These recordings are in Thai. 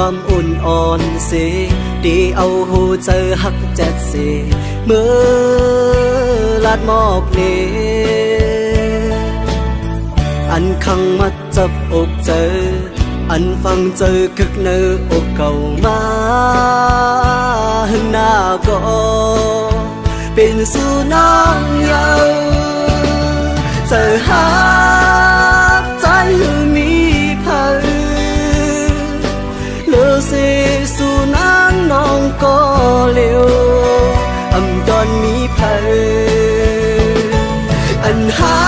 ความอุ่นอ่อนเสดีเอาหูเจอหักแจ็ดเสเมื่อลาดหมอกเนอันขังมัดจับอกเจออันฟังเจอคึกเนื้ออกเก่ามาหึงหน้าก็เป็นสู่น้องเยาเจอหาใจมีเผยเลือเสสู่น้างน้องก็เลี้ยวอำดอนมีเผยอันหา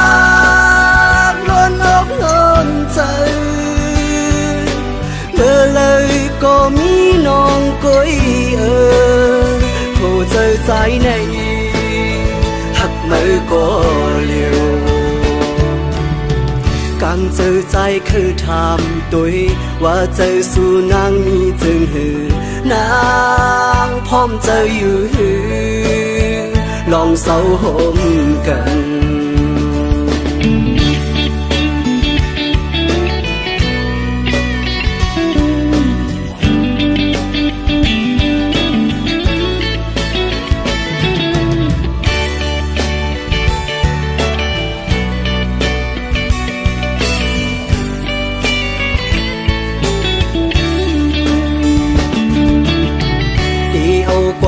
ล้นอกล้นใจเมื่อเลยก็มีน้องก้อยโหเจอใจในหักมือก็เลี้ยวกังเจอใจคือถามตัวว่าเจอสู่นางมีจึงหือนางพร้อมเจออยู่หือลองเศร้าห่มกัน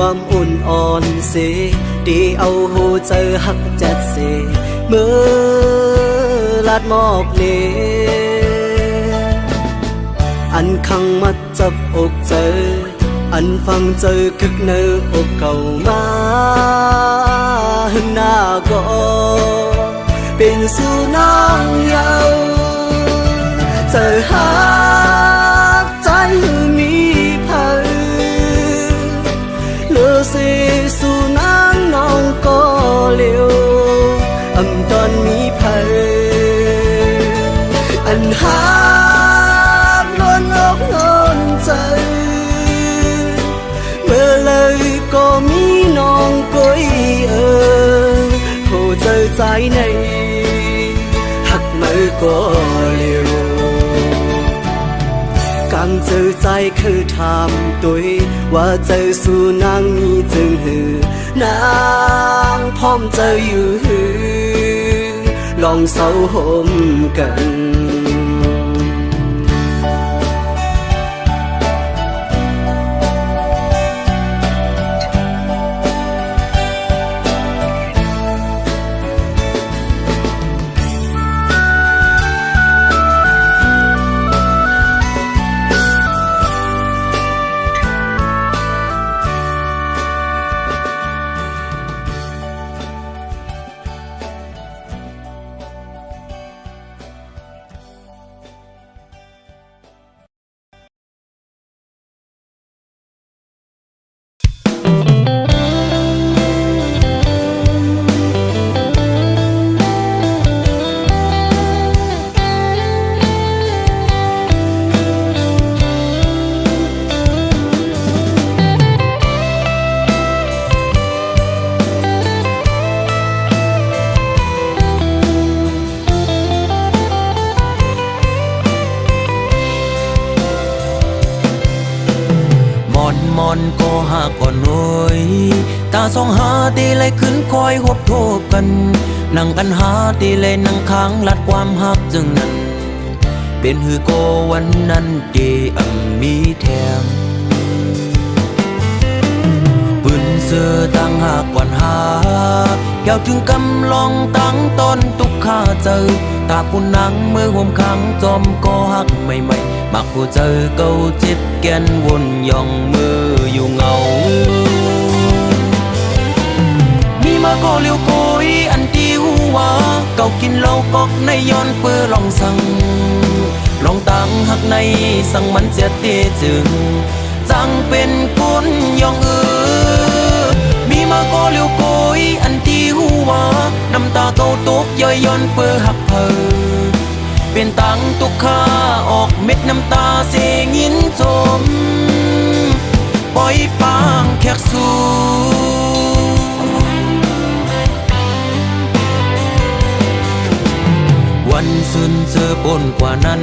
ความอุ่นอ่อนเสดีเอาหูเจอหักแจ็ดเสเมื่อลาดหมอกเนอันขังมัดจับอกเจออันฟังเจอคึกเนื้ออกเก่ามาหึงหน้าก็เป็นสู่น้องเยาเจอหาใจมีเผยเลือเสสู่นางน้องก็เลี้ยวอำดอนมีเผยอันหาล้นอกล้นใจเมื่อเลยก็มีน้องก้อยโหเจอใจในหักมือก็เลี้ยวกังเจอใจคือถามตัวว่าเจอสู่นางมีจึงหือนางพร้อมเจออยู่หือลองเศร้าห่มกันก็หากก่อนหน่อยตาสองหาตีเลยขึ้นคอยหบโทบกันนั่งกันหาตีเลยนั่งค้างลัดความหักจึงนั้นเป็นหือโกวันนั้นเดมีแถมปืนเสือตั้งหากก่อนหาเกี่ยวถึงกำลองตั้งต้นตุกข้าเจอตาผู้นังเมื่อห่มขังจอมก็หักใหม่ๆมักผู้เจอเก่าเจ็บแกนวนย่องมืออยู่เงามีมาก็เลี้ยวโกยอันที่หัวเก่ากินเหล้ากอกในย้อนเปื้อลองสั่งลองตั้งหักในสั่งมันเสียเตจึงจังเป็นคนย่องมีมาก็เลี้ยวโกยอันที่หัวน้ำตาเก่าตกย่อยย้อนเปื้อหักเพอเป็นตังตุกข้าออกเม็ดน้ำตาเสียงินจมปล่อยปางแขกสู่ วันซึนเจอปนกว่านั้น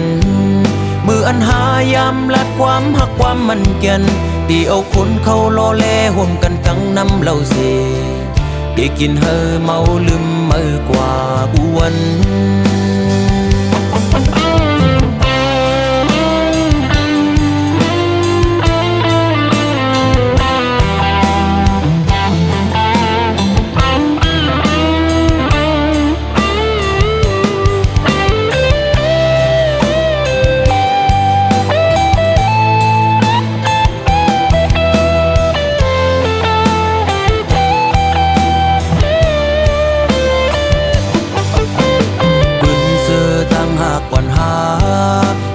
มือ อันหายามลัดความหักความมันแก่นตีเอาคนเข้าล้อแลห่วมกันกังนำเหล่าเสได้กินเฮอเมาลืมเมื่อกว่าอ้วน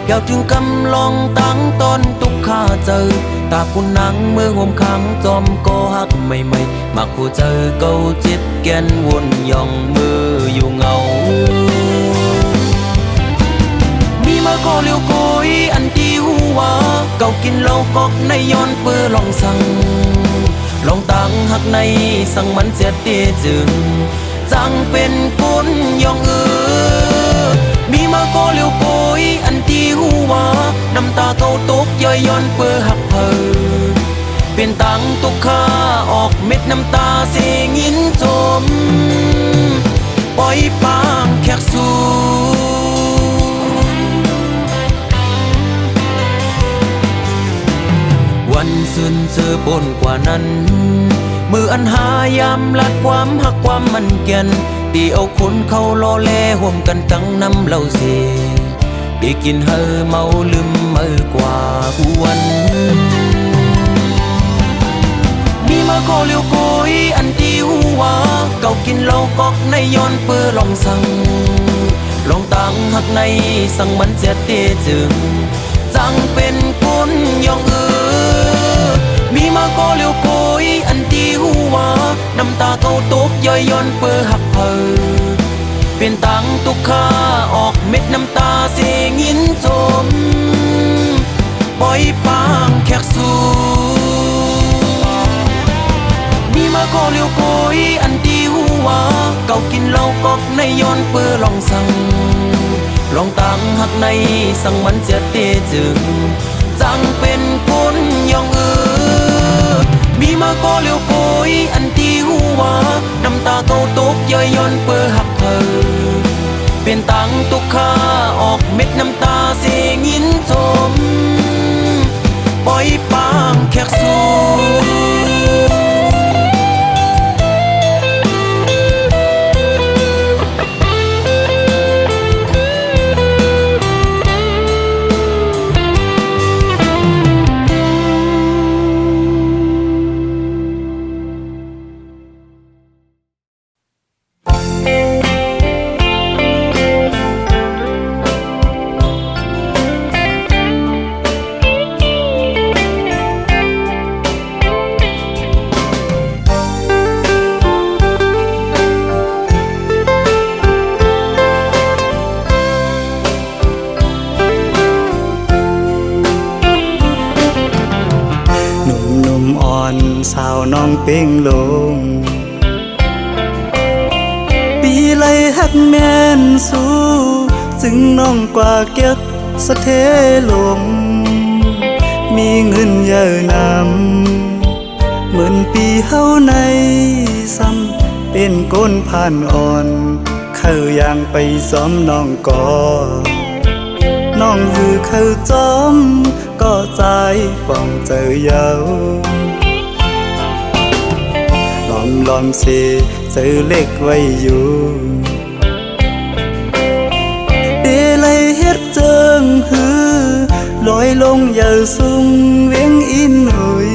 แก้วถึงกำลองตั้งตอนตุกข้าเจอตาคุณนังเมื่อห่มขังจอมก็หักไม่มักผู้เจอเก้าจิตแกนวนย่องมืออยู่เงามีมาก็เลี้ยวโกยอันที่หัวเก่ากินเหล้ากอกในย้อนเปื้อลองสั่งลองตั้งหักในสั่งมันเสียตีจึงจังเป็นคนย่องมีมาก็เลี้ยวโกยอันที่หัวน้ำตาเขาตกย่อยย้อนเปื้อหักเพอเป็นตังตุกข้าออกเม็ดน้ำตาเสียงินจมปล่อยปางแขกสู่วันซื่นเจอปนกว่านั้นมืออันหายามลัดความหักความมันแก่นตีเอาคนเข้าล้อแลห่วมกันกังนำเหล่าเสได้กินเฮอเมาลืมเมื่อกว่าอ้วนมีมาก็เลี้ยวโกยอันที่หัวเก่ากินเหล้ากอกในย้อนเปื้อลองสั่งลองตั้งหักในสั่งมันเสียตีจึงจังเป็นคนย่องมีมาก็เลี้ยวโกยอันที่หัวน้ำตาเขาตกย่อยย้อนเปื้อหักเพอเป็นตังตุกข้าออกเม็ดน้ำตาเสียงินจมปล่อยปางแขกสู่มีมาก็เลี้ยวโกยอันที่หัวเก่ากินเหล้ากอกในย้อนเปื้อลองสั่งลองตั้งหักในสั่งมันเสียตีจึงจังเป็นคนย่องมีมาก็เลี้ยวโกยอันที่หัวน้ำตาเขาตกย่อยย้อนเปื้อหักเพอเป็นตังตุกข้าออกเม็ดน้ำตาเสียงินจมปล่อยปางแขกสู่สาวน้องเป้งลงปีไลหักแม่นสู้จึงน้องกว่าเก็บสะเทลมมีเงินเยอะนำเหมือนปีเฮาในซ้ำเป็นก้นผ่านอ่อนเข้าย่างไปซ้อมน้องก่อน้องหือเข้าจอมก็ใจป้องเจอเยาลอมเสเจอเล็กไว้อยู่เดลัยเฮ็ดเจิงหือลอยลงอย่าสุ่งเวียงอินหุย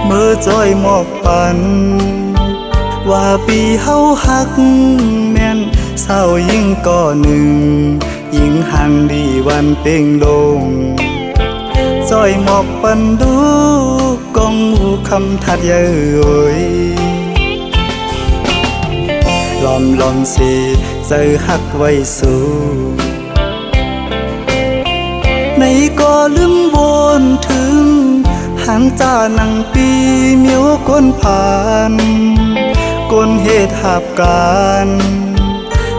เมื่อจอยหมอกปันว่าปีเฮาหักแม่นเศร้ายิ่งก่อหนึ่งยิ่งหันดีวันเป่งลงจอยหมอกปันดูกองหูคำทัดเย้ยลอมสิเจอหักไว้สู่ในก็ลืมวนถึงหางจ้านังปีเมียวคนผ่านก้นเหตุหับการ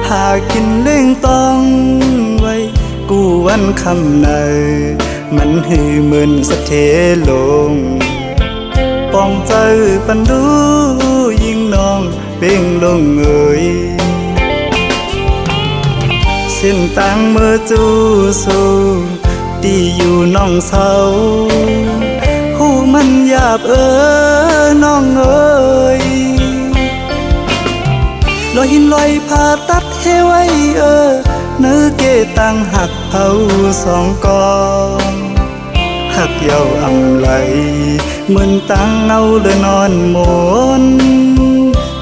หากินเล่งต้องไว้ กูวันคำในมันหือเหมือนสะเทลงปองใจปันดูยิ่งน้องเป่งลงเอ่ยเส้นต่างเมื่อจูสู่ตีอยู่น้องเศร้าหูมันหยาบน้องเอ่ยลอยหินลอยผ่าตัดให้ไว้เนื้อเกตังหักเผาสองกองหักเยาอำไหลเหมือนตังเอาเลยนอนหมน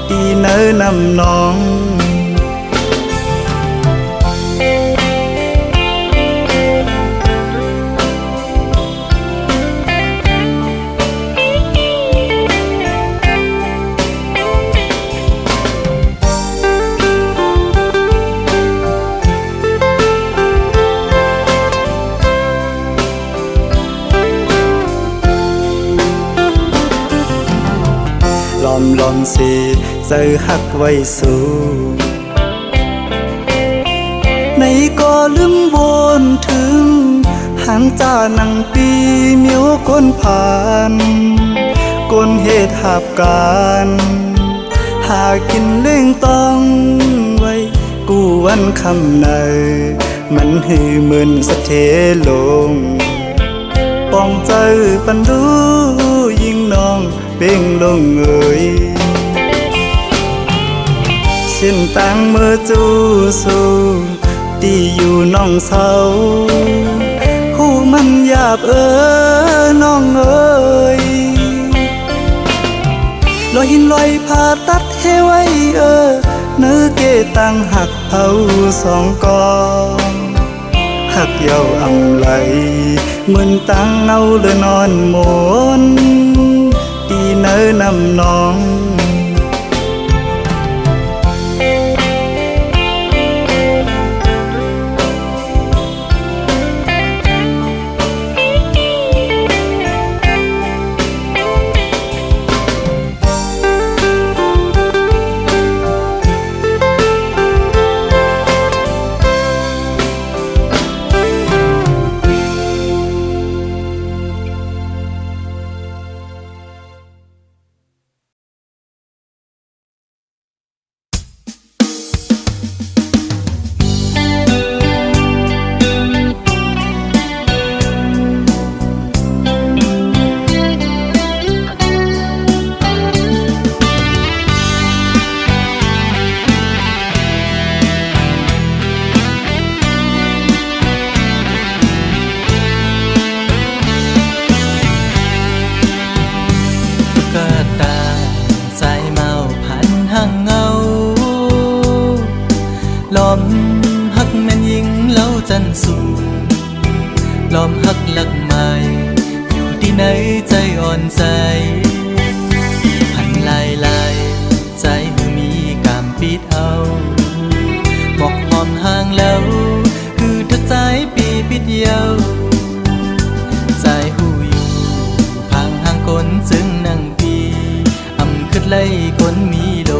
ตีเนื้อนำน้องลอมสิเจอหักไว้สู่ในก็ลืมวนถึงหันจานังปีเมียวคนผ่านคนเหตุหับการหากินเล่งต้องไว้กูวันคำในมันหือเหมือนสะเทลงปองใจปันดูยิ่งน้องเป่งลงเอ่ยเส้นต่างเมื่อจูสู่ตีอยู่น้องเศร้าหูมันหยาบน้องเอ่ยลอยหินลอยผ่าตัดให้ไว้เนื้อเกตังหักเผาสองกองหักเยาอำไหลเหมือนตังเอาเลยนอนหมนตีเนื้อนำน้องลอมหักแม่นยิงเล่าจันสูลอมหักหลักใหม่อยู่ที่ไหนใจอ่อนใจพันลายลายใจมือมีกามปิดเอาบอกหอมห่างแล้วคือทักใจปีปิดเยาใจหูอยู่พังห่างคนจึงนั่งปีอำขึ้นไล่คนมีโล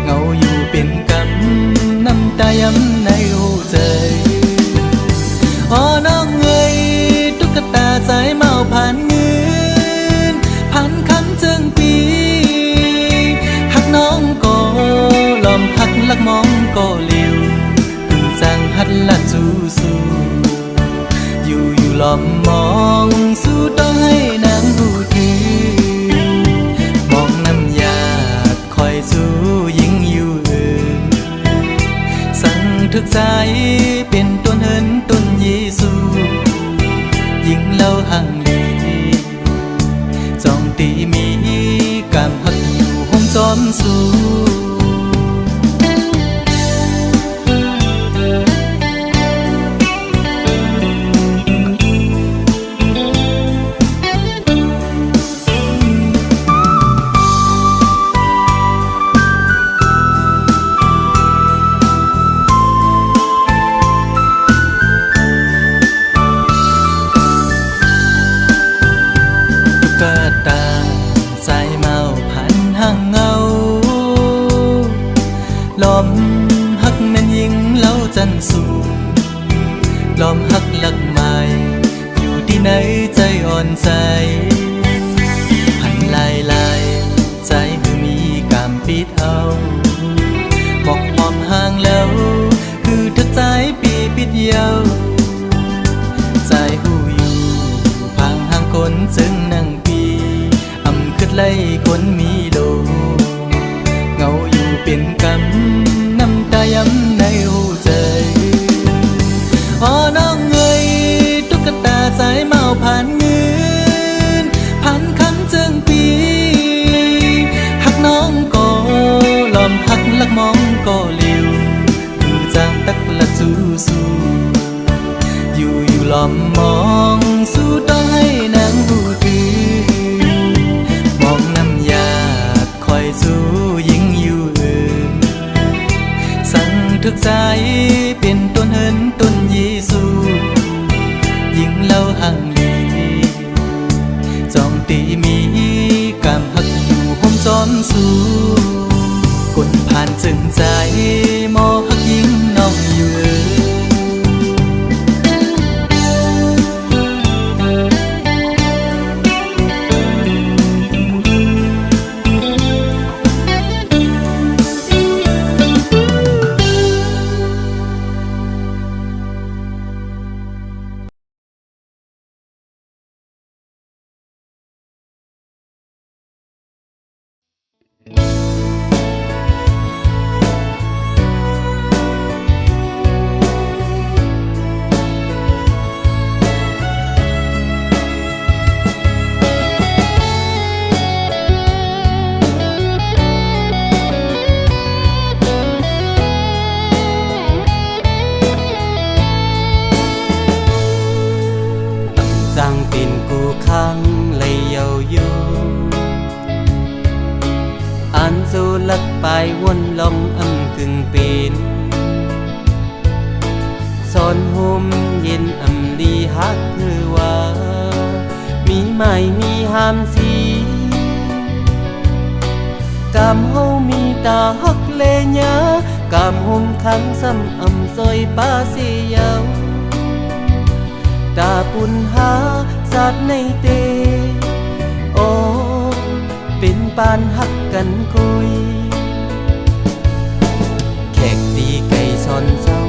เงาอยู่เป็นกำน้ำตาย้ำในหูใจอ๋อน้องเอ้ยตุ๊กตาสายเมาผ่านเงินผ่านคำจึงปีหักน้องก็ลอมหักลักมองก็เลี้ยวถึงจังหัดละจูสู้อยู่ลอมมองสู้ต้องให้นางหูถือมองน้ำยาคอยสู้ยิ่งอยู่สั่งทึกใจเป็นต้นเหินต้นเยซูยิ่งเล่าห่างลีจองตีมีกามหักอยู่ห้องจอมสู้กะตาใจเมาพันห่างเงา ใจหันลายลายใจคือมีกามปิดเอาบอกความห่างแล้วคือเธอใจปีปิดเยาวใจหูอยู่พังห่างคนจึงนั่งปีอำคืดไล่คนมีโลเงาอยู่เป็นกำน้ำตาย้ำในหูใจพอน้องเอ่ยตุ๊กตาใจเมาผ่านมือผ่านคำจึงปีหักน้องก็ลอมหักลักมองก็เลี้ยวดูจางตักละสู้สู้อยู่ลอมมองสู้ต้องให้นางหูถือมองน้ำยาดคอยสู้ยิ่งอยู่สั่งทึกใจเป็นต้นเหินต้นเยซูยิ่งเล่าห่างลีจอมตีมีกามหักอยู่ห่มจอมสู้กดผ่านจึงใจมอหักยิ่งน้องอยู่จังเป็นกูข้างเลยเยาอยู่อันสู้ลักไปวนลมอำกึ่งเป็นสอนห่มเย็นอำลีฮักเพื่อว่ามีไม่มีหามสีกามเฮามีตาฮักเลญากามห่มขังซ้ำอำซอยป้าเสียาวตาปุ่นหาสัตว์ในเตโอเป็นปานหักกันคุยแขกตีไก่ซอนเจ้า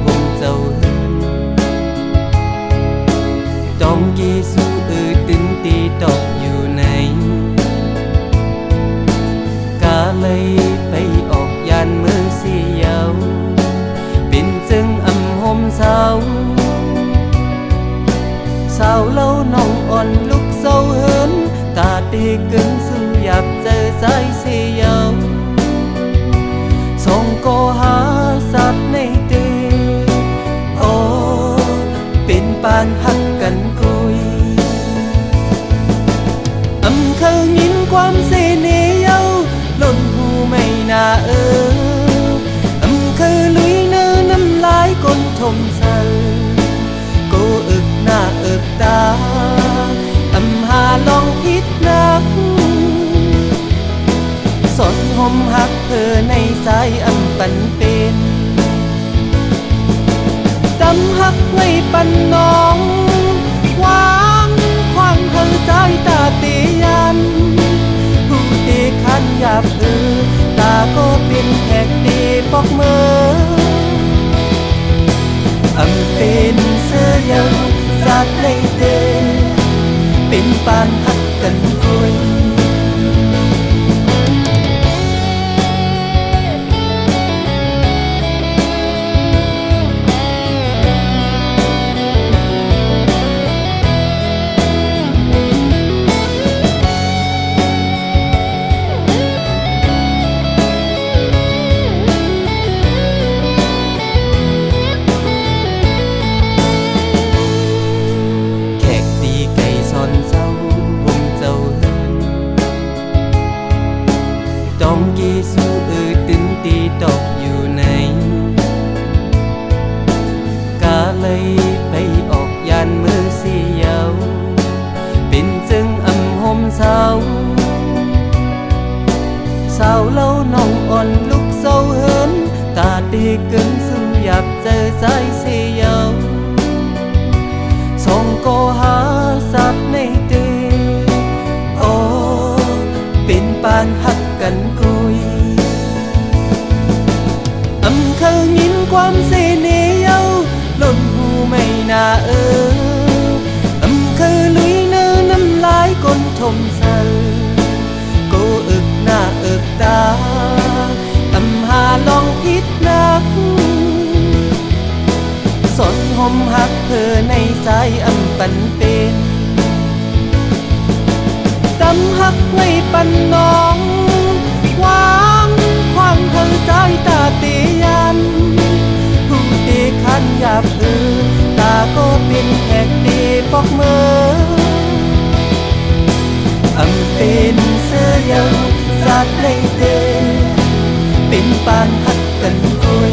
วงเจ้าเฮินต้องเยซูตึงตีตอกอยู่ในกาเลยไปออกยานมือเสียวเป็นจึงอำห่มเศร้าสาวเล่าน้องอ่อนลุกเศร้าเหินตาตีกึ่งสู้อยากเจอใจเสียวส่งก็หาสัตว์ในเตโอเป็นปานหักกันคุยอำเคยยินความเสน่ห์เย้าล้นหูไม่น่าอำเคยลุยเนื้อน้ำลายก้นทมเศร้าอึกหน้าอึกตาอำหาลองพิษนักสนห่มหักเธอในสายอำปันเป็นดำหักไม่ปันน้องวางความเธอสายตาเตียันผู้ตีขันหยาบตาก็เป็นแขกตีปอกมืออำเป็นเสื้อเยาสัตว์ในเตเป็นปานหักกันคุยสาวเล่าน้องอ่อนลุกเศร้าเหินตาดีเกินสู้อยากเจอใจเสียวส่งก็หาสัตว์ในเต ยินความเสน่ห์เย้าหล่นหูไม่น่าเคยลุยเนื้อน้ำลายก้นทมใส่โกอึกหน้าอึกตาหาลองพิษนักสนหอมหักเธอในสายปันเป็นตำหักไม่ปันน้องวางความเธอสายตาเตียันผู้ตีขันหยาบตาก็เป็นแขกตีปอกมือเป็นเสื้อยังสัตว์ในเตเป็นปานหักกันคุย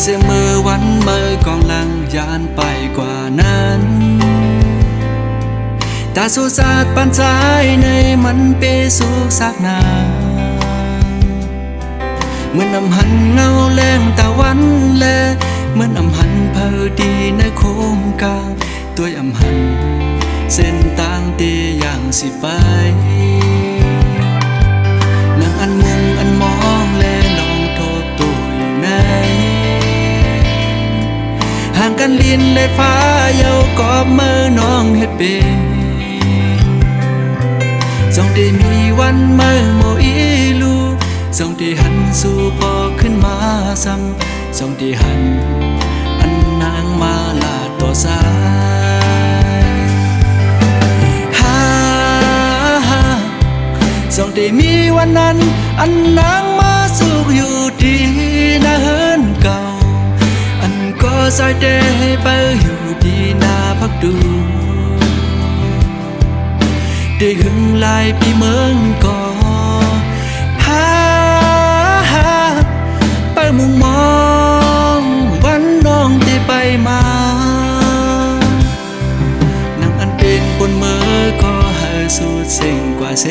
เสียมือวันเมื่อกองลังยานไปกว่านั้นตาสู้สาดปันใจในมันเปสุกสักนาเหมือนน้ำหันเงาแรงตะวันแลเหมือนน้ำหันเพอดีในโค้งกลางตัวอำหันเส้นต่างเตียอย่างสิไปนั่งอันมุงอันมองแลลองโทษตัวอยู่ไหนห่างกันลิ้นเลยฟ้าเยากอบมือน้องเฮ็ดเป็นจงได้มีวันมือโมอีลูจงได้หันสู่พอขึ้นมาซ้ำจงได้หันอันนางมาลาต่อสายจงได้มีวันนั้นอันนางมาสู่อยู่ดีนะเฮินเก่าก็สายเดไปอยู่ดีนาพักดูได้หึงลายปีเมืองก่อไปมุงมองวันน้องที่ไปมานั่งอันเป็นบนมือก็ให้สุดเสิ่งกว่าเส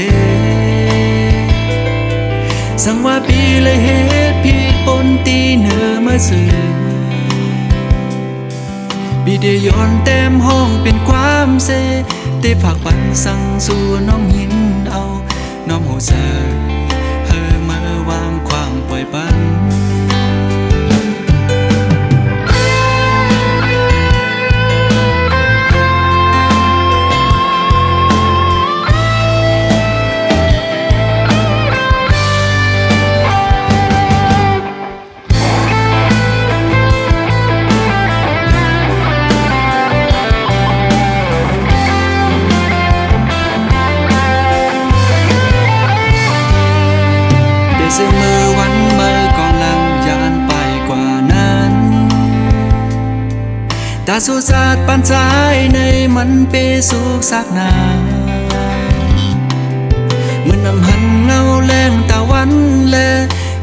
สั่งว่าปีเลยเหตุผิดปนตีเนื้อมาสื่อบีเดย้อนเต็มห้องเป็นความเสได้ฝากปันสั่งสู่น้องหินเอาน้องหูเสยเฮอมาวางควางปล่อยปันเสียมือวันเมื่อกองลังยานไปกว่านั้นตาสู้สาดปันใจในมันเปสุกสักนาเหมือนน้ำหันเงาแรงตะวันแล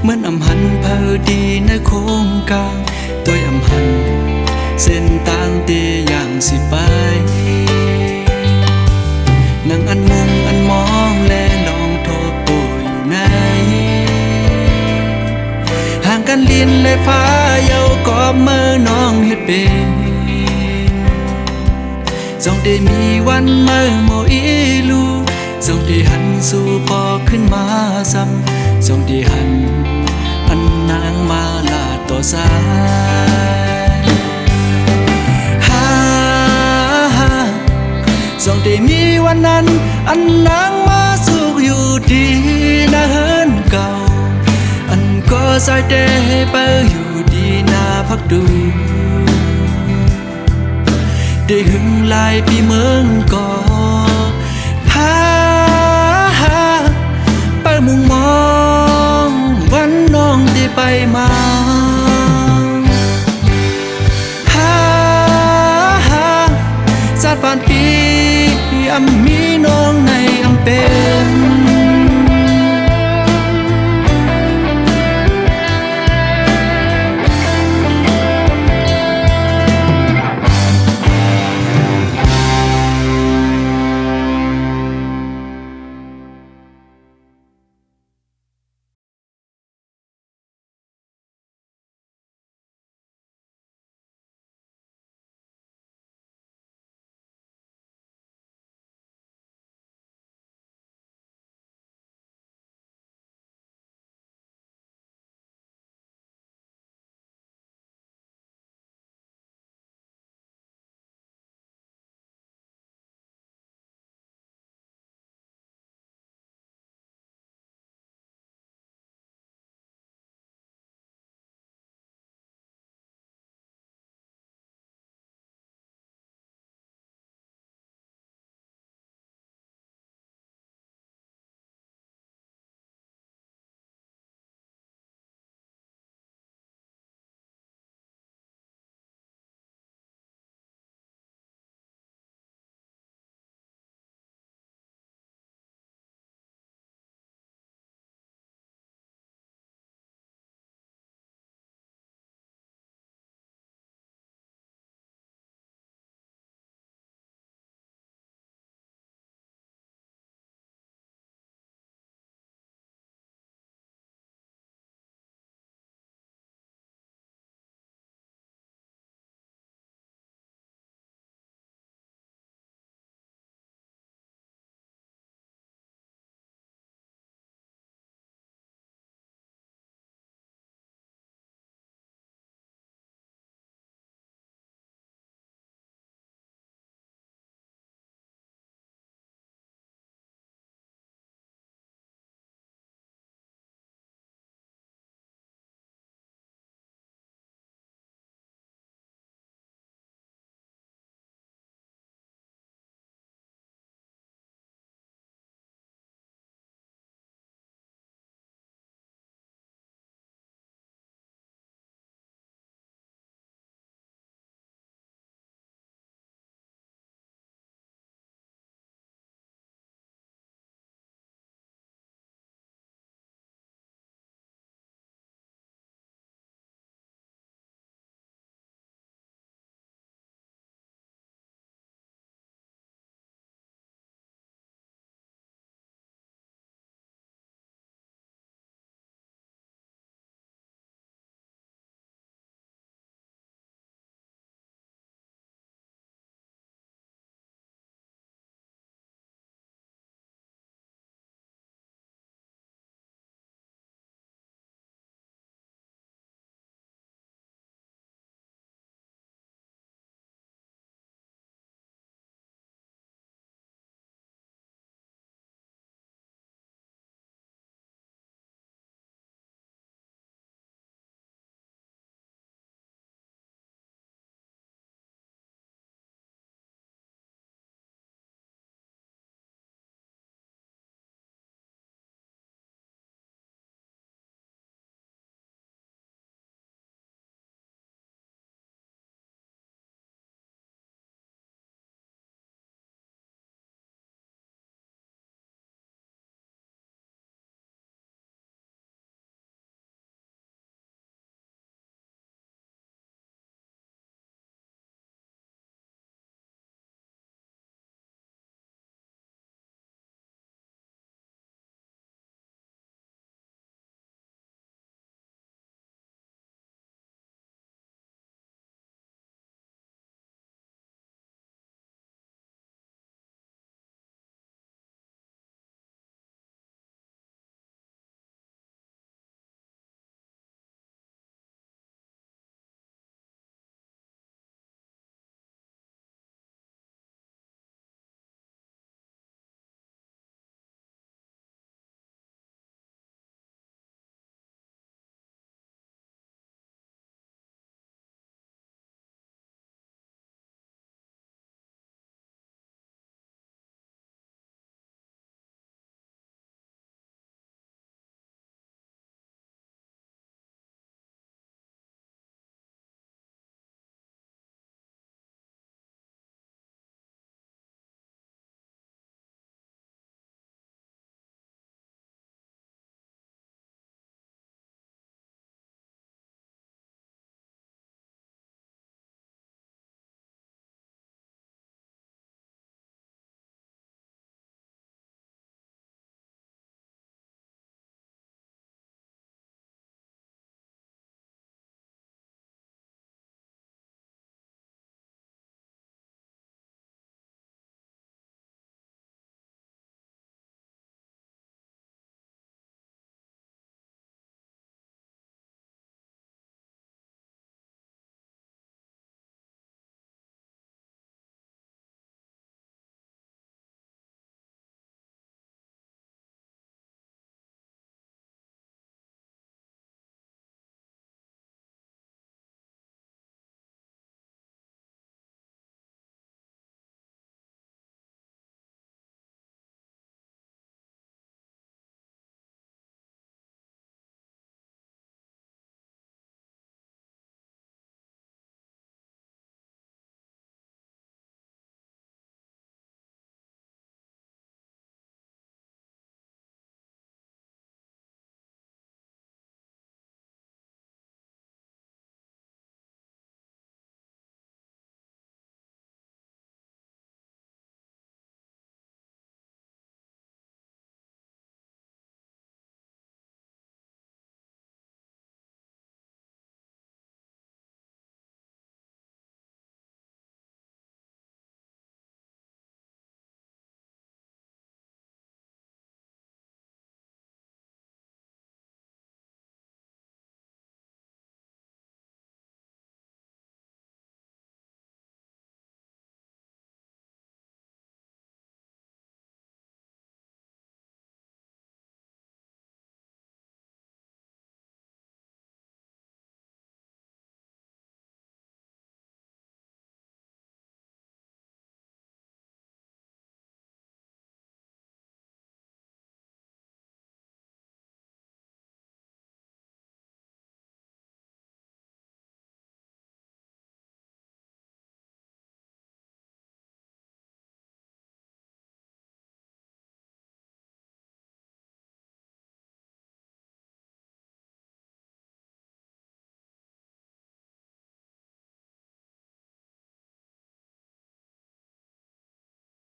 เหมือนน้ำหันเพอดีในโค้งกลางตัวอำหันเส้นต่างเตียอย่างสิไปนั่งอันมุงอันมองแลน้องโทษตัวอยู่ไหนห่างกันลิ้นเลยฟ้าเยากอบมือน้องเฮ็ดเป็นจงได้มีวันมือโมอีลูจงได้หันสู่พอขึ้นมาซ้ำจงได้หันอันนางมาลาต่อสายจงได้มีวันนั้นอันนางมาสู่อยู่ดีนะเฮินเก่าก็สายเดไปอยู่ดีนาพักดูได้หึงลายปีเมืองก่อไปมุงมองวันน้องที่ไป ไปมา